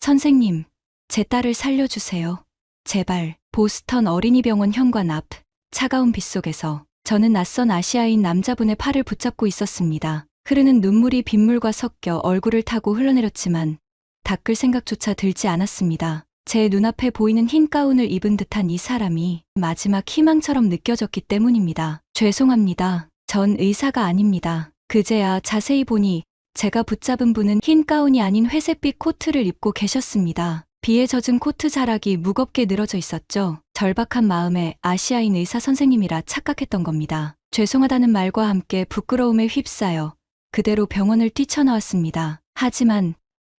선생님, 제 딸을 살려주세요. 제발. 보스턴 어린이병원 현관 앞 차가운 빛 속에서 저는 낯선 아시아인 남자분의 팔을 붙잡고 있었습니다. 흐르는 눈물이 빗물과 섞여 얼굴을 타고 흘러내렸지만 닦을 생각조차 들지 않았습니다. 제 눈앞에 보이는 흰 가운을 입은 듯한 이 사람이 마지막 희망처럼 느껴졌기 때문입니다. 죄송합니다. 전 의사가 아닙니다. 그제야 자세히 보니 제가 붙잡은 분은 흰 가운이 아닌 회색빛 코트를 입고 계셨습니다. 비에 젖은 코트 자락이 무겁게 늘어져 있었죠. 절박한 마음에 아시아인 의사 선생님이라 착각했던 겁니다. 죄송하다는 말과 함께 부끄러움에 휩싸여 그대로 병원을 뛰쳐나왔습니다. 하지만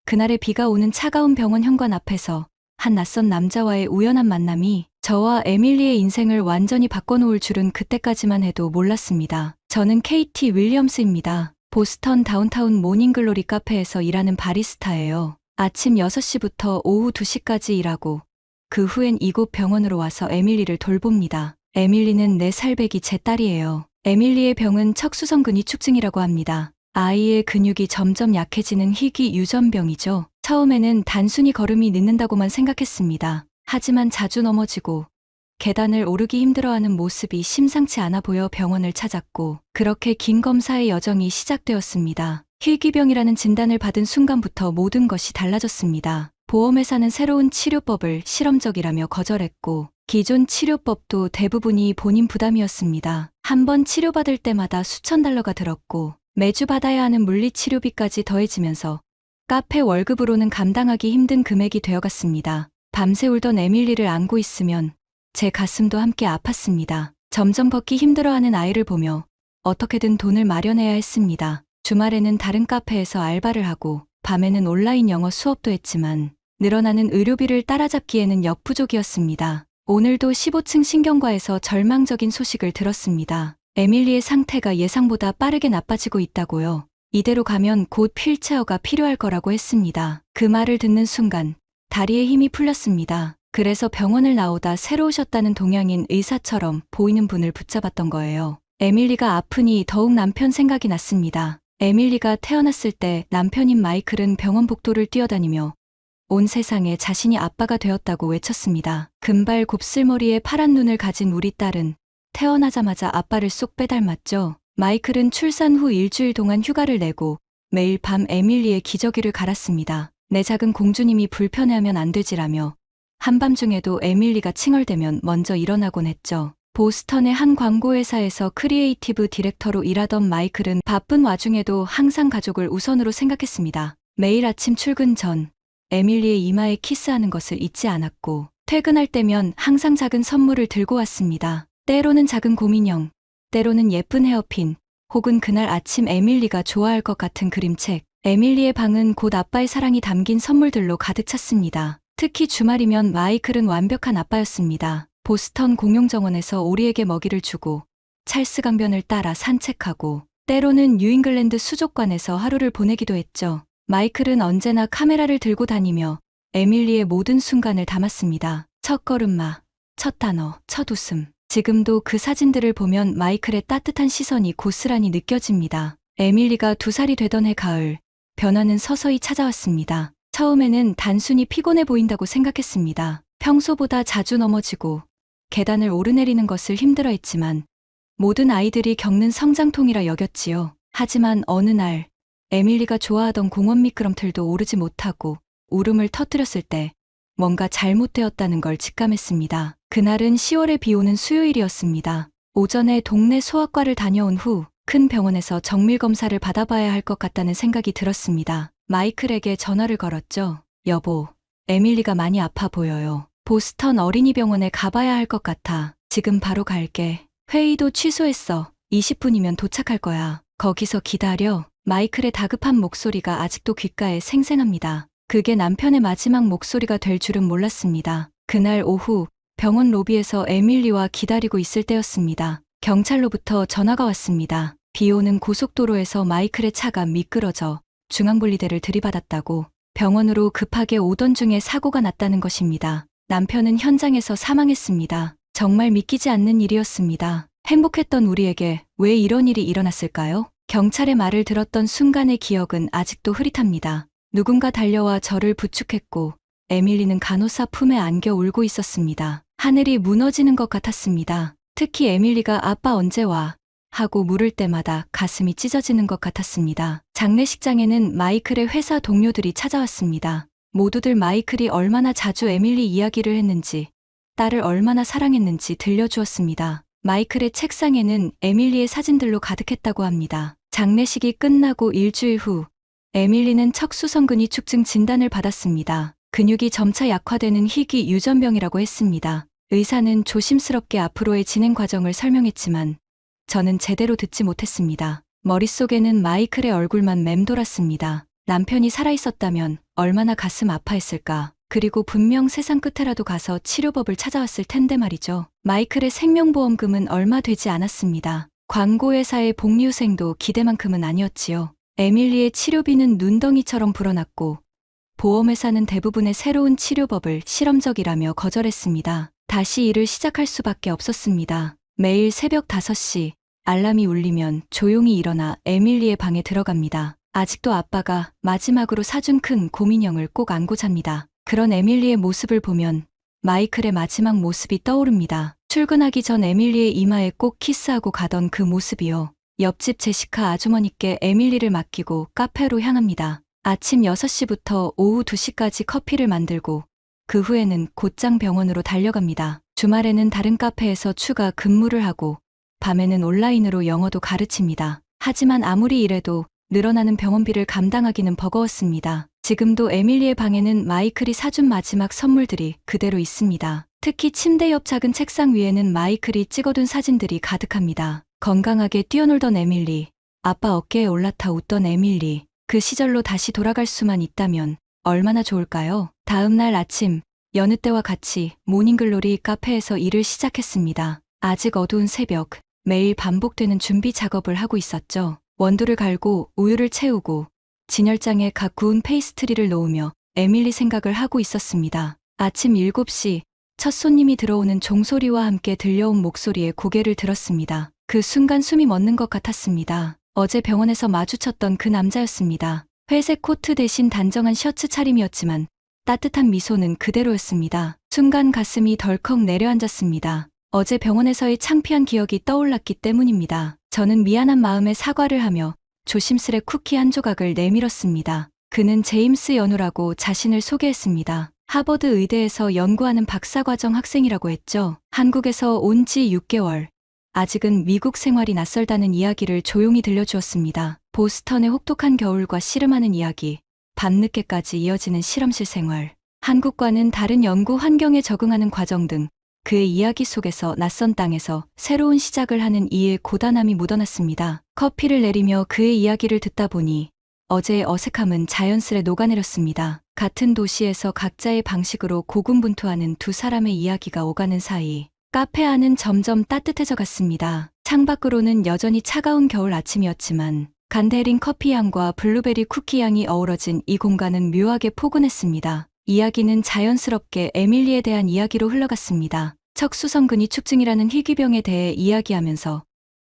그날의 비가 오는 차가운 병원 현관 앞에서 한 낯선 남자와의 우연한 만남이 저와 에밀리의 인생을 완전히 바꿔놓을 줄은 그때까지만 해도 몰랐습니다. 저는 KT 윌리엄스입니다. 보스턴 다운타운 모닝글로리 카페에서 일하는 바리스타예요. 아침 6시부터 오후 2시까지 일하고 그 후엔 이곳 병원으로 와서 에밀리를 돌봅니다. 에밀리는 4살배기 제 딸이에요. 에밀리의 병은 척수성 근위축증이라고 합니다. 아이의 근육이 점점 약해지는 희귀 유전병이죠. 처음에는 단순히 걸음이 늦는다고만 생각했습니다. 하지만 자주 넘어지고 계단을 오르기 힘들어하는 모습이 심상치 않아 보여 병원을 찾았고 그렇게 긴 검사의 여정이 시작되었습니다. 희귀병이라는 진단을 받은 순간부터 모든 것이 달라졌습니다. 보험회사는 새로운 치료법을 실험적이라며 거절했고 기존 치료법도 대부분이 본인 부담이었습니다. 한 번 치료받을 때마다 수천 달러가 들었고 매주 받아야 하는 물리치료비까지 더해지면서 카페 월급으로는 감당하기 힘든 금액이 되어갔습니다. 밤새 울던 에밀리를 안고 있으면 제 가슴도 함께 아팠습니다. 점점 걷기 힘들어하는 아이를 보며 어떻게든 돈을 마련해야 했습니다. 주말에는 다른 카페에서 알바를 하고 밤에는 온라인 영어 수업도 했지만 늘어나는 의료비를 따라잡기에는 역부족이었습니다. 오늘도 15층 신경과에서 절망적인 소식을 들었습니다. 에밀리의 상태가 예상보다 빠르게 나빠지고 있다고요. 이대로 가면 곧 휠체어가 필요할 거라고 했습니다. 그 말을 듣는 순간 다리에 힘이 풀렸습니다. 그래서 병원을 나오다 새로 오셨다는 동양인 의사처럼 보이는 분을 붙잡았던 거예요. 에밀리가 아프니 더욱 남편 생각이 났습니다. 에밀리가 태어났을 때 남편인 마이클은 병원 복도를 뛰어다니며 온 세상에 자신이 아빠가 되었다고 외쳤습니다. 금발 곱슬머리에 파란 눈을 가진 우리 딸은 태어나자마자 아빠를 쏙 빼닮았죠. 마이클은 출산 후 일주일 동안 휴가를 내고 매일 밤 에밀리의 기저귀를 갈았습니다. 내 작은 공주님이 불편해하면 안 되지라며 한밤중에도 에밀리가 칭얼대면 먼저 일어나곤 했죠. 보스턴의 한 광고회사에서 크리에이티브 디렉터로 일하던 마이클은 바쁜 와중에도 항상 가족을 우선으로 생각했습니다. 매일 아침 출근 전 에밀리의 이마에 키스하는 것을 잊지 않았고 퇴근할 때면 항상 작은 선물을 들고 왔습니다. 때로는 작은 곰인형, 때로는 예쁜 헤어핀, 혹은 그날 아침 에밀리가 좋아할 것 같은 그림책. 에밀리의 방은 곧 아빠의 사랑이 담긴 선물들로 가득 찼습니다. 특히 주말이면 마이클은 완벽한 아빠였습니다. 보스턴 공용정원에서 오리에게 먹이를 주고 찰스 강변을 따라 산책하고 때로는 뉴잉글랜드 수족관에서 하루를 보내기도 했죠. 마이클은 언제나 카메라를 들고 다니며 에밀리의 모든 순간을 담았습니다. 첫 걸음마, 첫 단어, 첫 웃음. 지금도 그 사진들을 보면 마이클의 따뜻한 시선이 고스란히 느껴집니다. 에밀리가 2살이 되던 해 가을, 변화는 서서히 찾아왔습니다. 처음에는 단순히 피곤해 보인다고 생각했습니다. 평소보다 자주 넘어지고 계단을 오르내리는 것을 힘들어했지만 모든 아이들이 겪는 성장통이라 여겼지요. 하지만 어느 날 에밀리가 좋아하던 공원 미끄럼틀도 오르지 못하고 울음을 터뜨렸을 때 뭔가 잘못되었다는 걸 직감했습니다. 그날은 10월에 비 오는 수요일이었습니다. 오전에 동네 소아과를 다녀온 후 큰 병원에서 정밀 검사를 받아봐야 할 것 같다는 생각이 들었습니다. 마이클에게 전화를 걸었죠. 여보, 에밀리가 많이 아파 보여요. 보스턴 어린이병원에 가봐야 할 것 같아. 지금 바로 갈게. 회의도 취소했어. 20분이면 도착할 거야. 거기서 기다려. 마이클의 다급한 목소리가 아직도 귓가에 생생합니다. 그게 남편의 마지막 목소리가 될 줄은 몰랐습니다. 그날 오후 병원 로비에서 에밀리와 기다리고 있을 때였습니다. 경찰로부터 전화가 왔습니다. 비 오는 고속도로에서 마이클의 차가 미끄러져 중앙분리대를 들이받았다고 병원으로 급하게 오던 중에 사고가 났다는 것입니다. 남편은 현장에서 사망했습니다. 정말 믿기지 않는 일이었습니다. 행복했던 우리에게 왜 이런 일이 일어났을까요? 경찰의 말을 들었던 순간의 기억은 아직도 흐릿합니다. 누군가 달려와 저를 부축했고 에밀리는 간호사 품에 안겨 울고 있었습니다. 하늘이 무너지는 것 같았습니다. 특히 에밀리가 아빠 언제 와? 하고 물을 때마다 가슴이 찢어지는 것 같았습니다. 장례식장에는 마이클의 회사 동료들이 찾아왔습니다. 모두들 마이클이 얼마나 자주 에밀리 이야기를 했는지, 딸을 얼마나 사랑했는지 들려주었습니다. 마이클의 책상에는 에밀리의 사진들로 가득했다고 합니다. 장례식이 끝나고 일주일 후 에밀리는 척수성근이 축증 진단을 받았습니다. 근육이 점차 약화되는 희귀 유전병이라고 했습니다. 의사는 조심스럽게 앞으로의 진행 과정을 설명했지만 저는 제대로 듣지 못했습니다. 머릿속에는 마이클의 얼굴만 맴돌았습니다. 남편이 살아있었다면 얼마나 가슴 아파했을까. 그리고 분명 세상 끝에라도 가서 치료법을 찾아왔을 텐데 말이죠. 마이클의 생명보험금은 얼마 되지 않았습니다. 광고회사의 복리후생도 기대만큼은 아니었지요. 에밀리의 치료비는 눈덩이처럼 불어났고 보험회사는 대부분의 새로운 치료법을 실험적이라며 거절했습니다. 다시 일을 시작할 수밖에 없었습니다. 매일 새벽 5시 알람이 울리면 조용히 일어나 에밀리의 방에 들어갑니다. 아직도 아빠가 마지막으로 사준 큰 곰인형을 꼭 안고 잡니다. 그런 에밀리의 모습을 보면 마이클의 마지막 모습이 떠오릅니다. 출근하기 전 에밀리의 이마에 꼭 키스하고 가던 그 모습이요. 옆집 제시카 아주머니께 에밀리를 맡기고 카페로 향합니다. 아침 6시부터 오후 2시까지 커피를 만들고 그 후에는 곧장 병원으로 달려갑니다. 주말에는 다른 카페에서 추가 근무를 하고 밤에는 온라인으로 영어도 가르칩니다. 하지만 아무리 일해도 늘어나는 병원비를 감당하기는 버거웠습니다. 지금도 에밀리의 방에는 마이클이 사준 마지막 선물들이 그대로 있습니다. 특히 침대 옆 작은 책상 위에는 마이클이 찍어둔 사진들이 가득합니다. 건강하게 뛰어놀던 에밀리, 아빠 어깨에 올라타 웃던 에밀리, 그 시절로 다시 돌아갈 수만 있다면 얼마나 좋을까요? 다음 날 아침, 여느 때와 같이 모닝글로리 카페에서 일을 시작했습니다. 아직 어두운 새벽, 매일 반복되는 준비 작업을 하고 있었죠. 원두를 갈고 우유를 채우고 진열장에 각 구운 페이스트리를 놓으며 에밀리 생각을 하고 있었습니다. 아침 7시 첫 손님이 들어오는 종소리와 함께 들려온 목소리에 고개를 들었습니다. 그 순간 숨이 멎는 것 같았습니다. 어제 병원에서 마주쳤던 그 남자였습니다. 회색 코트 대신 단정한 셔츠 차림이었지만 따뜻한 미소는 그대로였습니다. 순간 가슴이 덜컥 내려앉았습니다. 어제 병원에서의 창피한 기억이 떠올랐기 때문입니다. 저는 미안한 마음에 사과를 하며 조심스레 쿠키 한 조각을 내밀었습니다. 그는 제임스 연우라고 자신을 소개했습니다. 하버드 의대에서 연구하는 박사과정 학생이라고 했죠. 한국에서 온 지 6개월. 아직은 미국 생활이 낯설다는 이야기를 조용히 들려주었습니다. 보스턴의 혹독한 겨울과 씨름하는 이야기, 밤늦게까지 이어지는 실험실 생활, 한국과는 다른 연구 환경에 적응하는 과정 등 그의 이야기 속에서 낯선 땅에서 새로운 시작을 하는 이의 고단함이 묻어났습니다. 커피를 내리며 그의 이야기를 듣다 보니 어제의 어색함은 자연스레 녹아내렸습니다. 같은 도시에서 각자의 방식으로 고군분투하는 두 사람의 이야기가 오가는 사이 카페 안은 점점 따뜻해져 갔습니다. 창밖으로는 여전히 차가운 겨울 아침이었지만 간대린 커피 향과 블루베리 쿠키 향이 어우러진 이 공간은 묘하게 포근했습니다. 이야기는 자연스럽게 에밀리에 대한 이야기로 흘러갔습니다. 척수성근이 축증이라는 희귀병에 대해 이야기하면서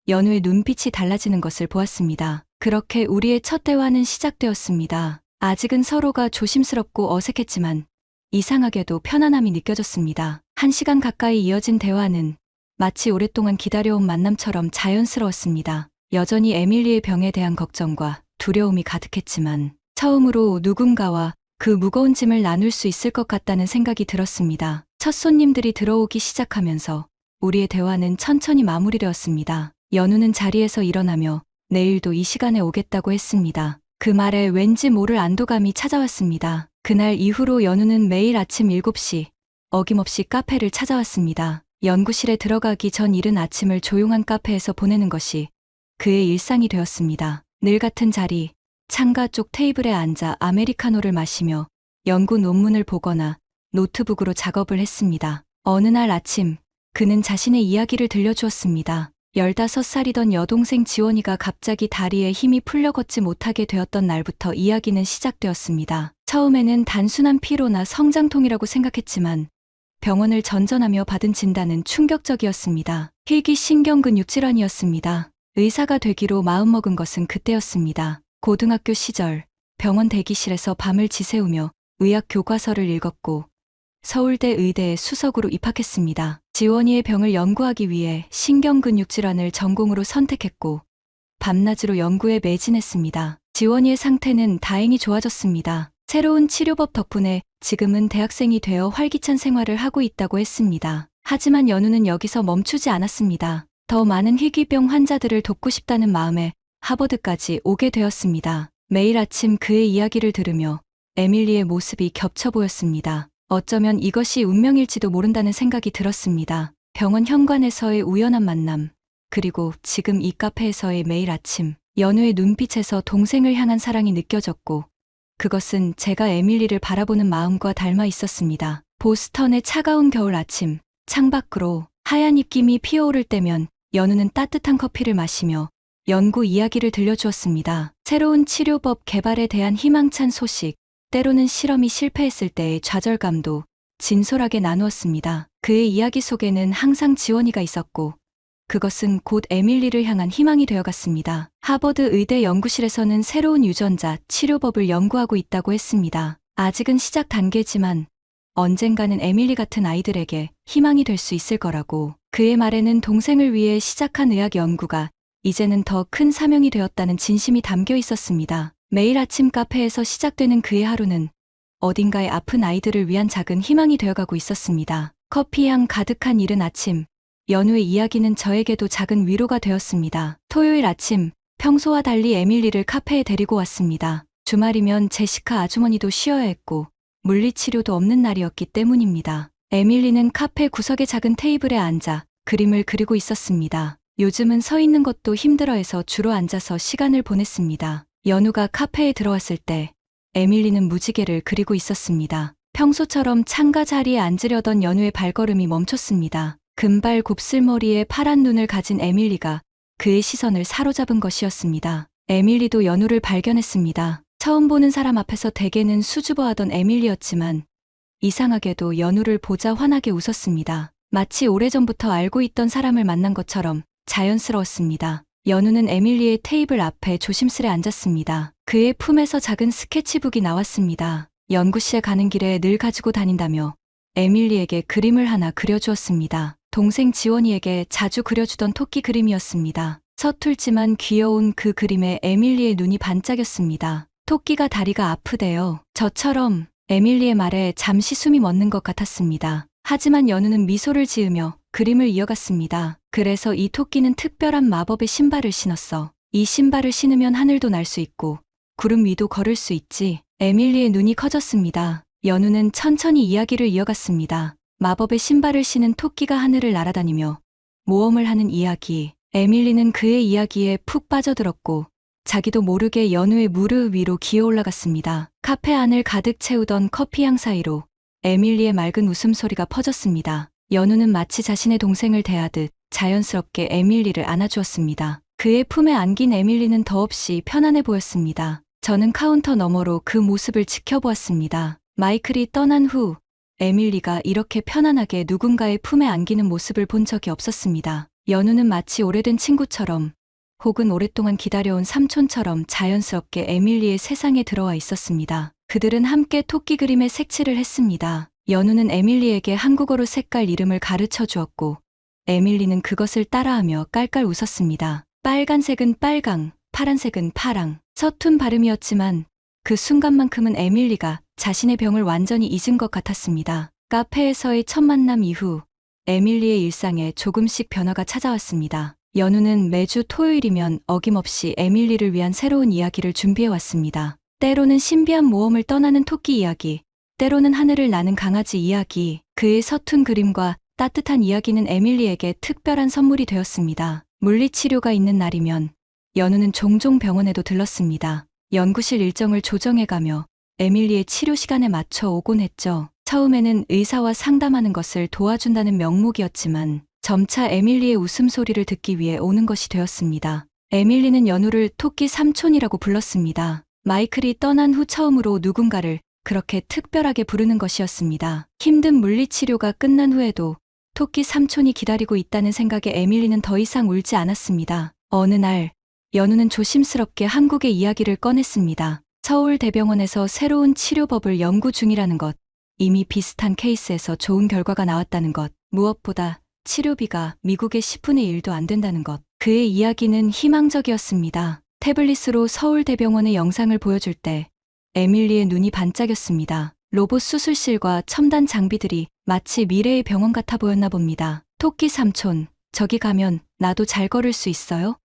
연우의 눈빛이 달라지는 것을 보았습니다. 그렇게 우리의 첫 대화는 시작되었습니다. 아직은 서로가 조심스럽고 어색했지만 이상하게도 편안함이 느껴졌습니다. 1시간 가까이 이어진 대화는 마치 오랫동안 기다려온 만남처럼 자연스러웠습니다. 여전히 에밀리의 병에 대한 걱정과 두려움이 가득했지만 처음으로 누군가와 그 무거운 짐을 나눌 수 있을 것 같다는 생각이 들었습니다. 첫 손님들이 들어오기 시작하면서 우리의 대화는 천천히 마무리되었습니다. 연우는 자리에서 일어나며 내일도 이 시간에 오겠다고 했습니다. 그 말에 왠지 모를 안도감이 찾아왔습니다. 그날 이후로 연우는 매일 아침 7시 어김없이 카페를 찾아왔습니다. 연구실에 들어가기 전 이른 아침을 조용한 카페에서 보내는 것이 그의 일상이 되었습니다. 늘 같은 자리, 창가 쪽 테이블에 앉아 아메리카노를 마시며 연구 논문을 보거나 노트북으로 작업을 했습니다. 어느 날 아침, 그는 자신의 이야기를 들려주었습니다. 15살이던 여동생 지원이가 갑자기 다리에 힘이 풀려 걷지 못하게 되었던 날부터 이야기는 시작되었습니다. 처음에는 단순한 피로나 성장통이라고 생각했지만 병원을 전전하며 받은 진단은 충격적이었습니다. 희귀신경근육 질환이었습니다. 의사가 되기로 마음먹은 것은 그때였습니다. 고등학교 시절 병원 대기실에서 밤을 지새우며 의학 교과서를 읽었고 서울대 의대에 수석으로 입학했습니다. 지원이의 병을 연구하기 위해 신경근육질환을 전공으로 선택했고 밤낮으로 연구에 매진했습니다. 지원이의 상태는 다행히 좋아졌습니다. 새로운 치료법 덕분에 지금은 대학생이 되어 활기찬 생활을 하고 있다고 했습니다. 하지만 연우는 여기서 멈추지 않았습니다. 더 많은 희귀병 환자들을 돕고 싶다는 마음에 하버드까지 오게 되었습니다. 매일 아침 그의 이야기를 들으며 에밀리의 모습이 겹쳐 보였습니다. 어쩌면 이것이 운명일지도 모른다는 생각이 들었습니다. 병원 현관에서의 우연한 만남, 그리고 지금 이 카페에서의 매일 아침, 연우의 눈빛에서 동생을 향한 사랑이 느껴졌고 그것은 제가 에밀리를 바라보는 마음과 닮아 있었습니다. 보스턴의 차가운 겨울 아침, 창밖으로 하얀 입김이 피어오를 때면 연우는 따뜻한 커피를 마시며 연구 이야기를 들려주었습니다. 새로운 치료법 개발에 대한 희망찬 소식, 때로는 실험이 실패했을 때의 좌절감도 진솔하게 나누었습니다. 그의 이야기 속에는 항상 지원이가 있었고 그것은 곧 에밀리를 향한 희망이 되어갔습니다. 하버드 의대 연구실에서는 새로운 유전자 치료법을 연구하고 있다고 했습니다. 아직은 시작 단계지만 언젠가는 에밀리 같은 아이들에게 희망이 될 수 있을 거라고. 그의 말에는 동생을 위해 시작한 의학 연구가 이제는 더 큰 사명이 되었다는 진심이 담겨 있었습니다. 매일 아침 카페에서 시작되는 그의 하루는 어딘가에 아픈 아이들을 위한 작은 희망이 되어가고 있었습니다. 커피향 가득한 이른 아침, 연우의 이야기는 저에게도 작은 위로가 되었습니다. 토요일 아침, 평소와 달리 에밀리를 카페에 데리고 왔습니다. 주말이면 제시카 아주머니도 쉬어야 했고 물리치료도 없는 날이었기 때문입니다. 에밀리는 카페 구석의 작은 테이블에 앉아 그림을 그리고 있었습니다. 요즘은 서 있는 것도 힘들어해서 주로 앉아서 시간을 보냈습니다. 연우가 카페에 들어왔을 때 에밀리는 무지개를 그리고 있었습니다. 평소처럼 창가 자리에 앉으려던 연우의 발걸음이 멈췄습니다. 금발 곱슬머리에 파란 눈을 가진 에밀리가 그의 시선을 사로잡은 것이었습니다. 에밀리도 연우를 발견했습니다. 처음 보는 사람 앞에서 대개는 수줍어하던 에밀리였지만 이상하게도 연우를 보자 환하게 웃었습니다. 마치 오래전부터 알고 있던 사람을 만난 것처럼 자연스러웠습니다. 연우는 에밀리의 테이블 앞에 조심스레 앉았습니다. 그의 품에서 작은 스케치북이 나왔습니다. 연구실에 가는 길에 늘 가지고 다닌다며 에밀리에게 그림을 하나 그려주었습니다. 동생 지원이에게 자주 그려주던 토끼 그림이었습니다. 서툴지만 귀여운 그 그림에 에밀리의 눈이 반짝였습니다. 토끼가 다리가 아프대요. 저처럼. 에밀리의 말에 잠시 숨이 멎는 것 같았습니다. 하지만 연우는 미소를 지으며 그림을 이어갔습니다. 그래서 이 토끼는 특별한 마법의 신발을 신었어. 이 신발을 신으면 하늘도 날 수 있고 구름 위도 걸을 수 있지. 에밀리의 눈이 커졌습니다. 연우는 천천히 이야기를 이어갔습니다. 마법의 신발을 신은 토끼가 하늘을 날아다니며 모험을 하는 이야기. 에밀리는 그의 이야기에 푹 빠져들었고 자기도 모르게 연우의 무릎 위로 기어 올라갔습니다. 카페 안을 가득 채우던 커피향 사이로 에밀리의 맑은 웃음소리가 퍼졌습니다. 연우는 마치 자신의 동생을 대하듯 자연스럽게 에밀리를 안아주었습니다. 그의 품에 안긴 에밀리는 더없이 편안해 보였습니다. 저는 카운터 너머로 그 모습을 지켜보았습니다. 마이클이 떠난 후 에밀리가 이렇게 편안하게 누군가의 품에 안기는 모습을 본 적이 없었습니다. 연우는 마치 오래된 친구처럼 혹은 오랫동안 기다려온 삼촌처럼 자연스럽게 에밀리의 세상에 들어와 있었습니다. 그들은 함께 토끼 그림에 색칠을 했습니다. 연우는 에밀리에게 한국어로 색깔 이름을 가르쳐 주었고 에밀리는 그것을 따라하며 깔깔 웃었습니다. 빨간색은 빨강, 파란색은 파랑. 서툰 발음이었지만 그 순간만큼은 에밀리가 자신의 병을 완전히 잊은 것 같았습니다. 카페에서의 첫 만남 이후 에밀리의 일상에 조금씩 변화가 찾아왔습니다. 연우는 매주 토요일이면 어김없이 에밀리를 위한 새로운 이야기를 준비해왔습니다. 때로는 신비한 모험을 떠나는 토끼 이야기, 때로는 하늘을 나는 강아지 이야기. 그의 서툰 그림과 따뜻한 이야기는 에밀리에게 특별한 선물이 되었습니다. 물리치료가 있는 날이면 연우는 종종 병원에도 들렀습니다. 연구실 일정을 조정해가며 에밀리의 치료 시간에 맞춰 오곤 했죠. 처음에는 의사와 상담하는 것을 도와준다는 명목이었지만 점차 에밀리의 웃음소리를 듣기 위해 오는 것이 되었습니다. 에밀리는 연우를 토끼 삼촌이라고 불렀습니다. 마이클이 떠난 후 처음으로 누군가를 그렇게 특별하게 부르는 것이었습니다. 힘든 물리치료가 끝난 후에도 토끼 삼촌이 기다리고 있다는 생각에 에밀리는 더 이상 울지 않았습니다. 어느 날 연우는 조심스럽게 한국의 이야기를 꺼냈습니다. 서울대병원에서 새로운 치료법을 연구 중이라는 것, 이미 비슷한 케이스에서 좋은 결과가 나왔다는 것, 무엇보다 치료비가 미국의 10분의 1도 안 된다는 것. 그의 이야기는 희망적이었습니다. 태블릿으로 서울대병원의 영상을 보여줄 때 에밀리의 눈이 반짝였습니다. 로봇 수술실과 첨단 장비들이 마치 미래의 병원 같아 보였나 봅니다. 토끼 삼촌, 저기 가면 나도 잘 걸을 수 있어요?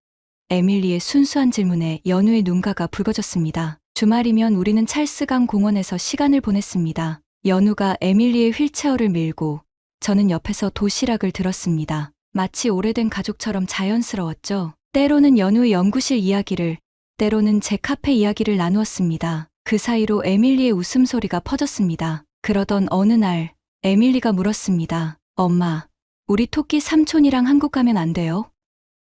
에밀리의 순수한 질문에 연우의 눈가가 붉어졌습니다. 주말이면 우리는 찰스강 공원에서 시간을 보냈습니다. 연우가 에밀리의 휠체어를 밀고 저는 옆에서 도시락을 들었습니다. 마치 오래된 가족처럼 자연스러웠죠. 때로는 연우의 연구실 이야기를, 때로는 제 카페 이야기를 나누었습니다. 그 사이로 에밀리의 웃음소리가 퍼졌습니다. 그러던 어느 날 에밀리가 물었습니다. 엄마, 우리 토끼 삼촌이랑 한국 가면 안 돼요?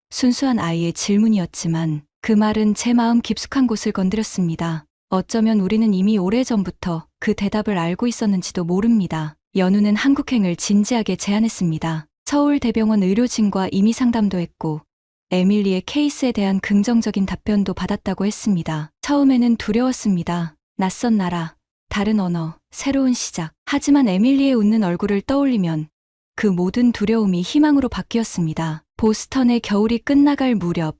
순수한 아이의 질문이었지만 그 말은 제 마음 깊숙한 곳을 건드렸습니다. 어쩌면 우리는 이미 오래전부터 그 대답을 알고 있었는지도 모릅니다. 연우는 한국행을 진지하게 제안했습니다. 서울대병원 의료진과 이미 상담도 했고 에밀리의 케이스에 대한 긍정적인 답변도 받았다고 했습니다. 처음에는 두려웠습니다. 낯선 나라, 다른 언어, 새로운 시작. 하지만 에밀리의 웃는 얼굴을 떠올리면 그 모든 두려움이 희망으로 바뀌었습니다. 보스턴의 겨울이 끝나갈 무렵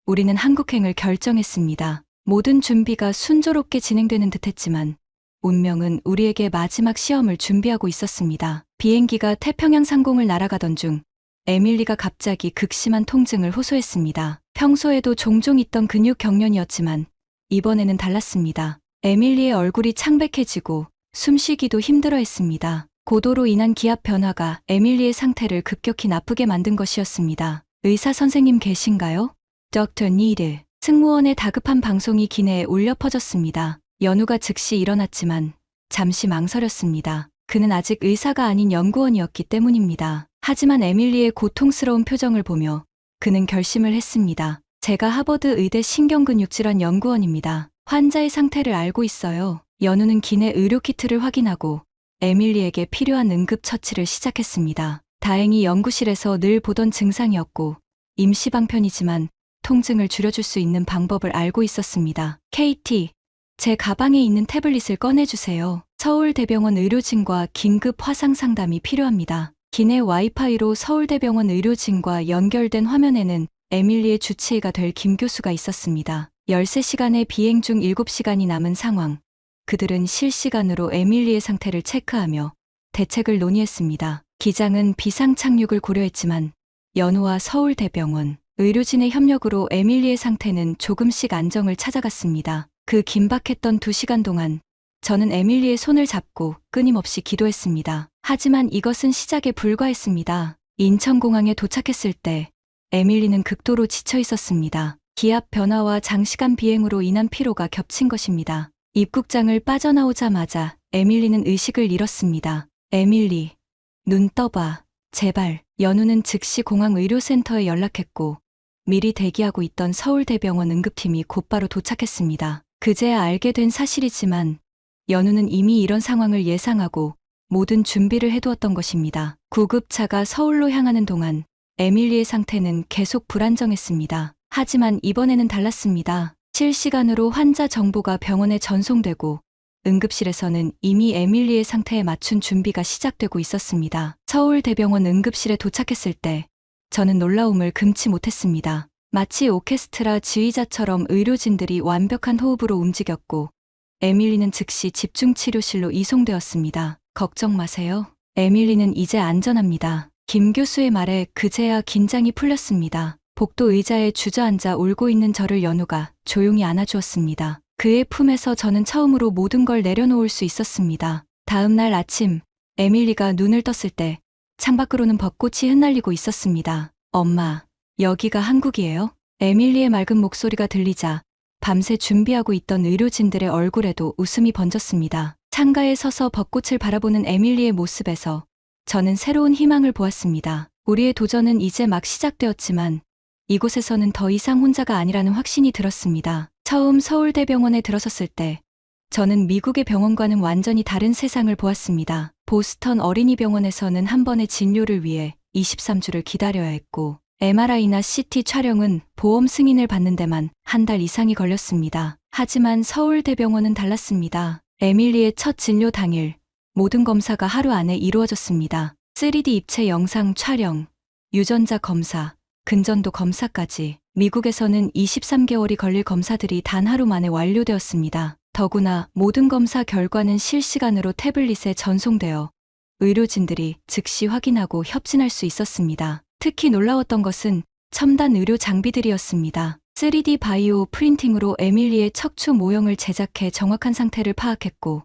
우리는 한국행을 결정했습니다. 모든 준비가 순조롭게 진행되는 듯했지만 운명은 우리에게 마지막 시험을 준비하고 있었습니다. 비행기가 태평양 상공을 날아가던 중 에밀리가 갑자기 극심한 통증을 호소했습니다. 평소에도 종종 있던 근육 경련이었지만 이번에는 달랐습니다. 에밀리의 얼굴이 창백해지고 숨쉬기도 힘들어했습니다. 고도로 인한 기압 변화가 에밀리의 상태를 급격히 나쁘게 만든 것이었습니다. 의사 선생님 계신가요? Dr. Need. 승무원의 다급한 방송이 기내에 울려 퍼졌습니다. 연우가 즉시 일어났지만 잠시 망설였습니다. 그는 아직 의사가 아닌 연구원이었기 때문입니다. 하지만 에밀리의 고통스러운 표정을 보며 그는 결심을 했습니다. 제가 하버드 의대 신경근육질환 연구원입니다. 환자의 상태를 알고 있어요. 연우는 기내 의료키트를 확인하고 에밀리에게 필요한 응급처치를 시작했습니다. 다행히 연구실에서 늘 보던 증상이었고 임시방편이지만 통증을 줄여줄 수 있는 방법을 알고 있었습니다. KT, 제 가방에 있는 태블릿을 꺼내주세요. 서울대병원 의료진과 긴급 화상 상담이 필요합니다. 기내 와이파이로 서울대병원 의료진과 연결된 화면에는 에밀리의 주치의가 될 김 교수가 있었습니다. 13시간의 비행 중 7시간이 남은 상황. 그들은 실시간으로 에밀리의 상태를 체크하며 대책을 논의했습니다. 기장은 비상 착륙을 고려했지만 연우와 서울대병원 의료진의 협력으로 에밀리의 상태는 조금씩 안정을 찾아갔습니다. 그 긴박했던 2시간 동안 저는 에밀리의 손을 잡고 끊임없이 기도했습니다. 하지만 이것은 시작에 불과했습니다. 인천공항에 도착했을 때 에밀리는 극도로 지쳐 있었습니다. 기압 변화와 장시간 비행으로 인한 피로가 겹친 것입니다. 입국장을 빠져나오자마자 에밀리는 의식을 잃었습니다. 에밀리, 눈 떠봐. 제발. 연우는 즉시 공항 의료센터에 연락했고 미리 대기하고 있던 서울대병원 응급팀이 곧바로 도착했습니다. 그제야 알게 된 사실이지만 연우는 이미 이런 상황을 예상하고 모든 준비를 해두었던 것입니다. 구급차가 서울로 향하는 동안 에밀리의 상태는 계속 불안정했습니다. 하지만 이번에는 달랐습니다. 실시간으로 환자 정보가 병원에 전송되고 응급실에서는 이미 에밀리의 상태에 맞춘 준비가 시작되고 있었습니다. 서울대병원 응급실에 도착했을 때 저는 놀라움을 금치 못했습니다. 마치 오케스트라 지휘자처럼 의료진들이 완벽한 호흡으로 움직였고 에밀리는 즉시 집중치료실로 이송되었습니다. 걱정 마세요. 에밀리는 이제 안전합니다. 김 교수의 말에 그제야 긴장이 풀렸습니다. 복도 의자에 주저앉아 울고 있는 저를 연우가 조용히 안아주었습니다. 그의 품에서 저는 처음으로 모든 걸 내려놓을 수 있었습니다. 다음 날 아침 에밀리가 눈을 떴을 때 창밖으로는 벚꽃이 흩날리고 있었습니다. 엄마, 여기가 한국이에요? 에밀리의 맑은 목소리가 들리자 밤새 준비하고 있던 의료진들의 얼굴에도 웃음이 번졌습니다. 창가에 서서 벚꽃을 바라보는 에밀리의 모습에서 저는 새로운 희망을 보았습니다. 우리의 도전은 이제 막 시작되었지만 이곳에서는 더 이상 혼자가 아니라는 확신이 들었습니다. 처음 서울대병원에 들어섰을 때 저는 미국의 병원과는 완전히 다른 세상을 보았습니다. 보스턴 어린이병원에서는 한 번의 진료를 위해 23주를 기다려야 했고 MRI나 CT 촬영은 보험 승인을 받는 데만 한 달 이상이 걸렸습니다. 하지만 서울대병원은 달랐습니다. 에밀리의 첫 진료 당일 모든 검사가 하루 안에 이루어졌습니다. 3D 입체 영상 촬영, 유전자 검사, 근전도 검사까지 미국에서는 23개월이 걸릴 검사들이 단 하루 만에 완료되었습니다. 더구나 모든 검사 결과는 실시간으로 태블릿에 전송되어 의료진들이 즉시 확인하고 협진할 수 있었습니다. 특히 놀라웠던 것은 첨단 의료 장비들이었습니다. 3D 바이오 프린팅으로 에밀리의 척추 모형을 제작해 정확한 상태를 파악했고,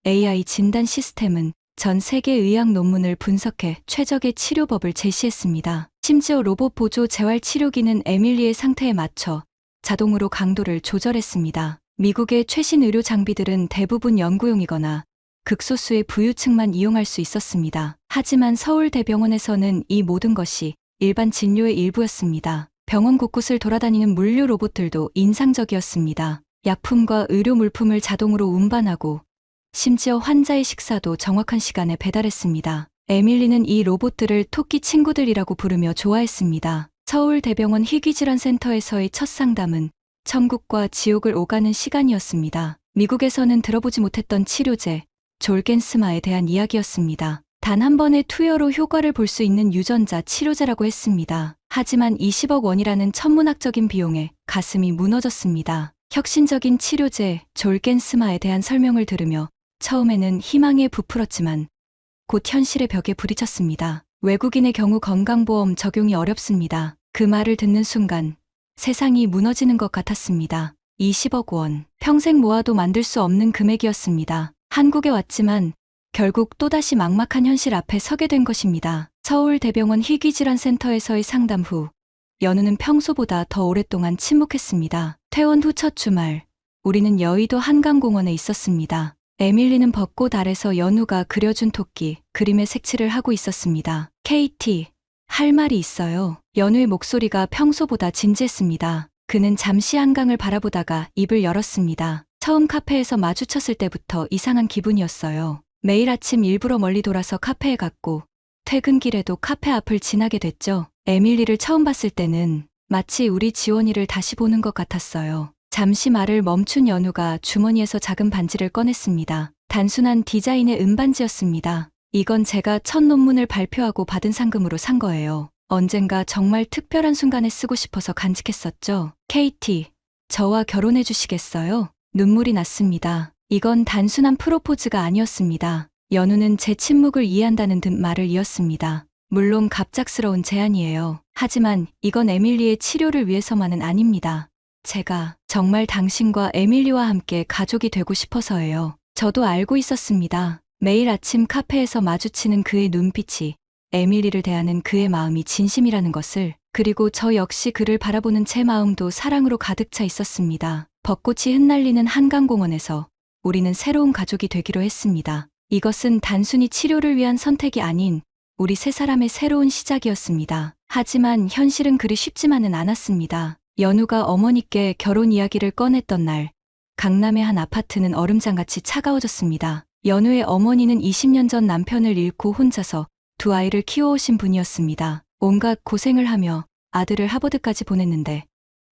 AI 진단 시스템은 전 세계 의학 논문을 분석해 최적의 치료법을 제시했습니다. 심지어 로봇 보조 재활 치료기는 에밀리의 상태에 맞춰 자동으로 강도를 조절했습니다. 미국의 최신 의료 장비들은 대부분 연구용이거나 극소수의 부유층만 이용할 수 있었습니다. 하지만 서울대병원에서는 이 모든 것이 일반 진료의 일부였습니다. 병원 곳곳을 돌아다니는 물류 로봇들도 인상적이었습니다. 약품과 의료 물품을 자동으로 운반하고 심지어 환자의 식사도 정확한 시간에 배달했습니다. 에밀리는 이 로봇들을 토끼 친구들이라고 부르며 좋아했습니다. 서울대병원 희귀질환센터에서의 첫 상담은 천국과 지옥을 오가는 시간이었습니다. 미국에서는 들어보지 못했던 치료제, 졸겐스마에 대한 이야기였습니다. 단 한 번의 투여로 효과를 볼 수 있는 유전자 치료제라고 했습니다. 하지만 20억 원이라는 천문학적인 비용에 가슴이 무너졌습니다. 혁신적인 치료제, 졸겐스마에 대한 설명을 들으며 처음에는 희망에 부풀었지만 곧 현실의 벽에 부딪혔습니다. 외국인의 경우 건강보험 적용이 어렵습니다. 그 말을 듣는 순간 세상이 무너지는 것 같았습니다. 20억 원, 평생 모아도 만들 수 없는 금액이었습니다. 한국에 왔지만 결국 또다시 막막한 현실 앞에 서게 된 것입니다. 서울대병원 희귀질환센터에서의 상담 후 연우는 평소보다 더 오랫동안 침묵했습니다. 퇴원 후 첫 주말, 우리는 여의도 한강공원에 있었습니다. 에밀리는 벚꽃 아래서 연우가 그려준 토끼, 그림에 색칠을 하고 있었습니다. KT, 할 말이 있어요. 연우의 목소리가 평소보다 진지했습니다. 그는 잠시 한강을 바라보다가 입을 열었습니다. 처음 카페에서 마주쳤을 때부터 이상한 기분이었어요. 매일 아침 일부러 멀리 돌아서 카페에 갔고 퇴근길에도 카페 앞을 지나게 됐죠. 에밀리를 처음 봤을 때는 마치 우리 지원이를 다시 보는 것 같았어요. 잠시 말을 멈춘 연우가 주머니에서 작은 반지를 꺼냈습니다. 단순한 디자인의 은반지였습니다. 이건 제가 첫 논문을 발표하고 받은 상금으로 산 거예요. 언젠가 정말 특별한 순간에 쓰고 싶어서 간직했었죠. KT, 저와 결혼해 주시겠어요? 눈물이 났습니다. 이건 단순한 프로포즈가 아니었습니다. 연우는 제 침묵을 이해한다는 듯 말을 이었습니다. 물론 갑작스러운 제안이에요. 하지만 이건 에밀리의 치료를 위해서만은 아닙니다. 제가 정말 당신과 에밀리와 함께 가족이 되고 싶어서예요. 저도 알고 있었습니다. 매일 아침 카페에서 마주치는 그의 눈빛이 에밀리를 대하는 그의 마음이 진심이라는 것을, 그리고 저 역시 그를 바라보는 제 마음도 사랑으로 가득 차 있었습니다. 벚꽃이 흩날리는 한강공원에서 우리는 새로운 가족이 되기로 했습니다. 이것은 단순히 치료를 위한 선택이 아닌 우리 세 사람의 새로운 시작이었습니다. 하지만 현실은 그리 쉽지만은 않았습니다. 연우가 어머니께 결혼 이야기를 꺼냈던 날, 강남의 한 아파트는 얼음장같이 차가워졌습니다. 연우의 어머니는 20년 전 남편을 잃고 혼자서 두 아이를 키워오신 분이었습니다. 온갖 고생을 하며 아들을 하버드까지 보냈는데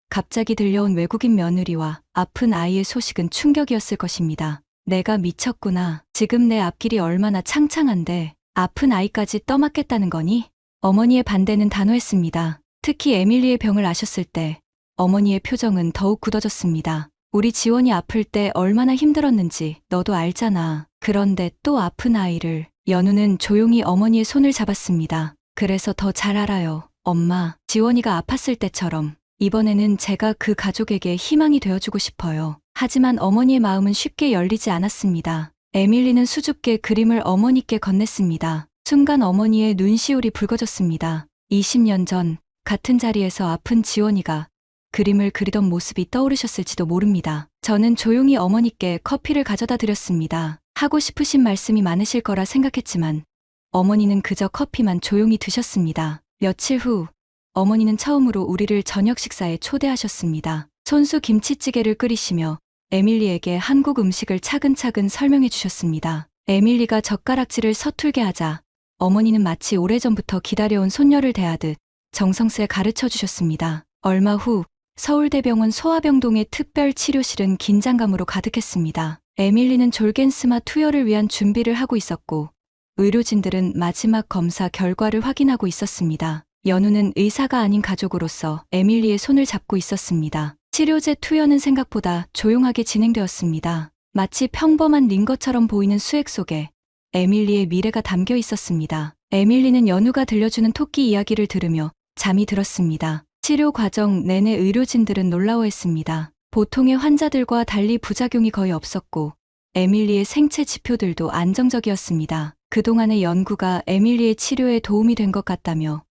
갑자기 들려온 외국인 며느리와 아픈 아이의 소식은 충격이었을 것입니다. 내가 미쳤구나. 지금 내 앞길이 얼마나 창창한데 아픈 아이까지 떠맡겠다는 거니? 어머니의 반대는 단호했습니다. 특히 에밀리의 병을 아셨을 때 어머니의 표정은 더욱 굳어졌습니다. 우리 지원이 아플 때 얼마나 힘들었는지 너도 알잖아. 그런데 또 아픈 아이를. 연우는 조용히 어머니의 손을 잡았습니다. 그래서 더 잘 알아요. 엄마, 지원이가 아팠을 때처럼 이번에는 제가 그 가족에게 희망이 되어주고 싶어요. 하지만 어머니의 마음은 쉽게 열리지 않았습니다. 에밀리는 수줍게 그림을 어머니께 건넸습니다. 순간 어머니의 눈시울이 붉어졌습니다. 20년 전 같은 자리에서 아픈 지원이가 그림을 그리던 모습이 떠오르셨을지도 모릅니다. 저는 조용히 어머니께 커피를 가져다 드렸습니다. 하고 싶으신 말씀이 많으실 거라 생각했지만 어머니는 그저 커피만 조용히 드셨습니다. 며칠 후 어머니는 처음으로 우리를 저녁 식사에 초대하셨습니다. 손수 김치찌개를 끓이시며 에밀리에게 한국 음식을 차근차근 설명해 주셨습니다. 에밀리가 젓가락질을 서툴게 하자 어머니는 마치 오래전부터 기다려온 손녀를 대하듯 정성스레 가르쳐 주셨습니다. 얼마 후 서울대병원 소아병동의 특별 치료실은 긴장감으로 가득했습니다. 에밀리는 졸겐스마 투여를 위한 준비를 하고 있었고 의료진들은 마지막 검사 결과를 확인하고 있었습니다. 연우는 의사가 아닌 가족으로서 에밀리의 손을 잡고 있었습니다. 치료제 투여는 생각보다 조용하게 진행되었습니다. 마치 평범한 링거처럼 보이는 수액 속에 에밀리의 미래가 담겨 있었습니다. 에밀리는 연우가 들려주는 토끼 이야기를 들으며 잠이 들었습니다. 치료 과정 내내 의료진들은 놀라워했습니다. 보통의 환자들과 달리 부작용이 거의 없었고 에밀리의 생체 지표들도 안정적이었습니다. 그동안의 연구가 에밀리의 치료에 도움이 된 것 같다며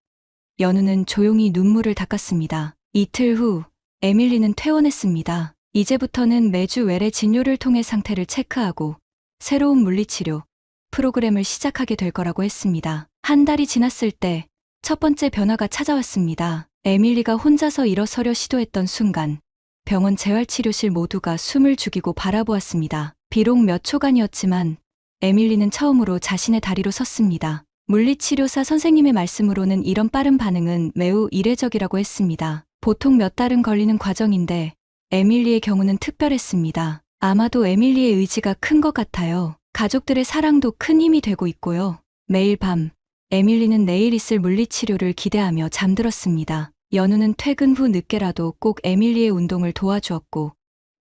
연우는 조용히 눈물을 닦았습니다. 이틀 후 에밀리는 퇴원했습니다. 이제부터는 매주 외래 진료를 통해 상태를 체크하고 새로운 물리치료 프로그램을 시작하게 될 거라고 했습니다. 한 달이 지났을 때 첫 번째 변화가 찾아왔습니다. 에밀리가 혼자서 일어서려 시도했던 순간 병원 재활치료실 모두가 숨을 죽이고 바라보았습니다. 비록 몇 초간이었지만 에밀리는 처음으로 자신의 다리로 섰습니다. 물리치료사 선생님의 말씀으로는 이런 빠른 반응은 매우 이례적이라고 했습니다. 보통 몇 달은 걸리는 과정인데 에밀리의 경우는 특별했습니다. 아마도 에밀리의 의지가 큰 것 같아요. 가족들의 사랑도 큰 힘이 되고 있고요. 매일 밤 에밀리는 내일 있을 물리치료를 기대하며 잠들었습니다. 연우는 퇴근 후 늦게라도 꼭 에밀리의 운동을 도와주었고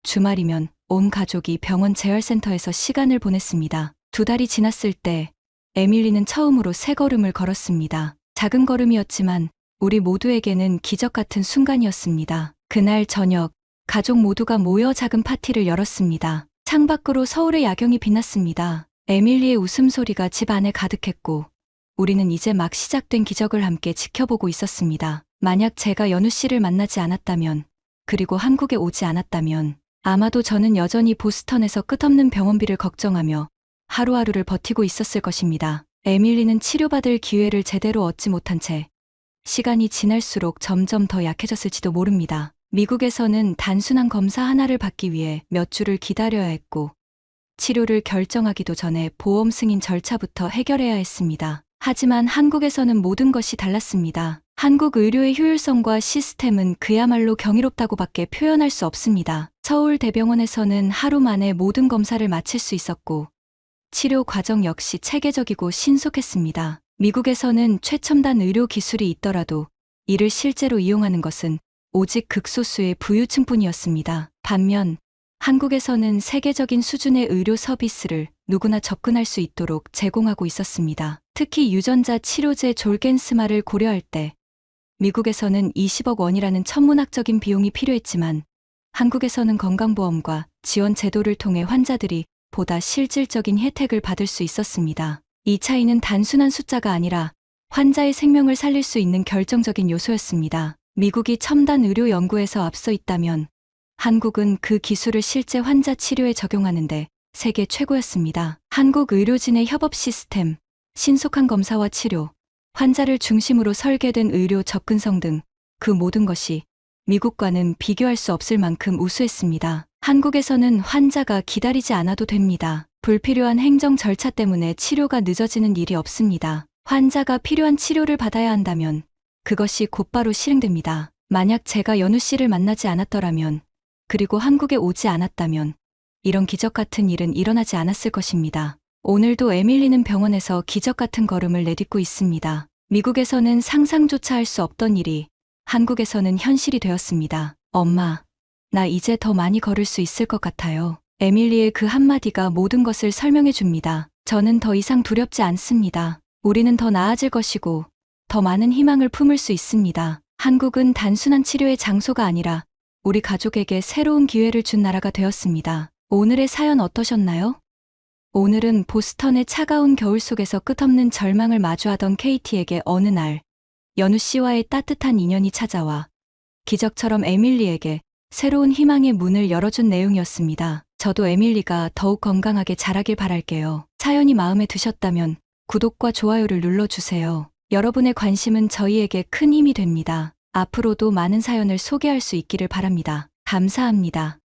주말이면 온 가족이 병원 재활센터에서 시간을 보냈습니다. 2달이 지났을 때 에밀리는 처음으로 새 걸음을 걸었습니다. 작은 걸음이었지만 우리 모두에게는 기적 같은 순간이었습니다. 그날 저녁 가족 모두가 모여 작은 파티를 열었습니다. 창밖으로 서울의 야경이 빛났습니다. 에밀리의 웃음소리가 집 안에 가득했고 우리는 이제 막 시작된 기적을 함께 지켜보고 있었습니다. 만약 제가 연우 씨를 만나지 않았다면 그리고 한국에 오지 않았다면 아마도 저는 여전히 보스턴에서 끝없는 병원비를 걱정하며 하루하루를 버티고 있었을 것입니다. 에밀리는 치료받을 기회를 제대로 얻지 못한 채 시간이 지날수록 점점 더 약해졌을지도 모릅니다. 미국에서는 단순한 검사 하나를 받기 위해 몇 주를 기다려야 했고 치료를 결정하기도 전에 보험 승인 절차부터 해결해야 했습니다. 하지만 한국에서는 모든 것이 달랐습니다. 한국 의료의 효율성과 시스템은 그야말로 경이롭다고밖에 표현할 수 없습니다. 서울대병원에서는 하루 만에 모든 검사를 마칠 수 있었고 치료 과정 역시 체계적이고 신속했습니다. 미국에서는 최첨단 의료 기술이 있더라도 이를 실제로 이용하는 것은 오직 극소수의 부유층뿐이었습니다. 반면 한국에서는 세계적인 수준의 의료 서비스를 누구나 접근할 수 있도록 제공하고 있었습니다. 특히 유전자 치료제 졸겐스마를 고려할 때 미국에서는 20억 원이라는 천문학적인 비용이 필요했지만 한국에서는 건강보험과 지원 제도를 통해 환자들이 보다 실질적인 혜택을 받을 수 있었습니다. 이 차이는 단순한 숫자가 아니라 환자의 생명을 살릴 수 있는 결정적인 요소였습니다. 미국이 첨단 의료 연구에서 앞서 있다면 한국은 그 기술을 실제 환자 치료에 적용하는데 세계 최고였습니다. 한국 의료진의 협업 시스템, 신속한 검사와 치료, 환자를 중심으로 설계된 의료 접근성 등 그 모든 것이 미국과는 비교할 수 없을 만큼 우수했습니다. 한국에서는 환자가 기다리지 않아도 됩니다. 불필요한 행정 절차 때문에 치료가 늦어지는 일이 없습니다. 환자가 필요한 치료를 받아야 한다면 그것이 곧바로 실행됩니다. 만약 제가 연우 씨를 만나지 않았더라면 그리고 한국에 오지 않았다면 이런 기적 같은 일은 일어나지 않았을 것입니다. 오늘도 에밀리는 병원에서 기적 같은 걸음을 내딛고 있습니다. 미국에서는 상상조차 할 수 없던 일이 한국에서는 현실이 되었습니다. 엄마, 나 이제 더 많이 걸을 수 있을 것 같아요. 에밀리의 그 한마디가 모든 것을 설명해 줍니다. 저는 더 이상 두렵지 않습니다. 우리는 더 나아질 것이고 더 많은 희망을 품을 수 있습니다. 한국은 단순한 치료의 장소가 아니라 우리 가족에게 새로운 기회를 준 나라가 되었습니다. 오늘의 사연 어떠셨나요? 오늘은 보스턴의 차가운 겨울 속에서 끝없는 절망을 마주하던 케이티에게 어느 날 연우 씨와의 따뜻한 인연이 찾아와 기적처럼 에밀리에게 새로운 희망의 문을 열어준 내용이었습니다. 저도 에밀리가 더욱 건강하게 자라길 바랄게요. 사연이 마음에 드셨다면 구독과 좋아요를 눌러주세요. 여러분의 관심은 저희에게 큰 힘이 됩니다. 앞으로도 많은 사연을 소개할 수 있기를 바랍니다. 감사합니다.